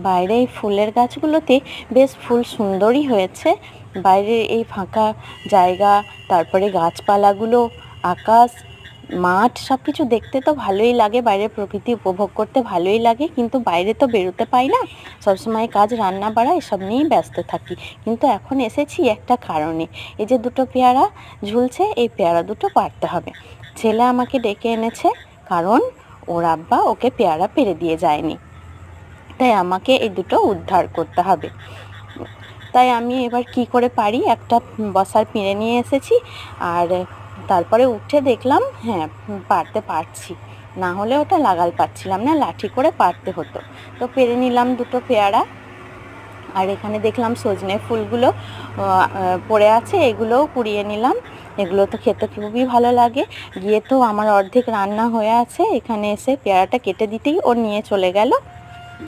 বাইরে এই ফুলের গাছগুলোতে বেশ ফুল সুন্দরই হয়েছে। বাইরে এই ফাঁকা জায়গা, তারপরে গাছপালাগুলো, আকাশ, মাঠ সব কিছু দেখতে তো ভালোই লাগে, বাইরের প্রকৃতি উপভোগ করতে ভালোই লাগে। কিন্তু বাইরে তো বেরোতে পাই না, সবসময় কাজ, রান্না বাড়া এসব নিয়েই ব্যস্ত থাকি। কিন্তু এখন এসেছি একটা কারণে, এই যে দুটো পেয়ারা ঝুলছে, এই পেয়ারা দুটো পাড়তে হবে। ছেলে আমাকে ডেকে এনেছে, কারণ ওর আব্বা ওকে পেয়ারা পেড়ে দিয়ে যায়নি, তাই আমাকে এই দুটো উদ্ধার করতে হবে। তাই আমি এবার কি করে পারি, একটা বসার পিঁড়ে নিয়ে এসেছি, আর তারপরে উঠে দেখলাম হ্যাঁ পারতে পারছি, না হলে ওটা লাগাল পাচ্ছিলাম না, লাঠি করে পারতে হতো। তো পেরে নিলাম দুটো পেয়ারা। আর এখানে দেখলাম সজনে ফুলগুলো পড়ে আছে, এগুলোও কুড়িয়ে নিলাম। এগুলো তো খেতে খুবই ভালো লাগে। গিয়ে তো আমার অর্ধেক রান্না হয়ে আছে, এখানে এসে পেয়ারাটা কেটে দিতেই ও নিয়ে চলে গেল।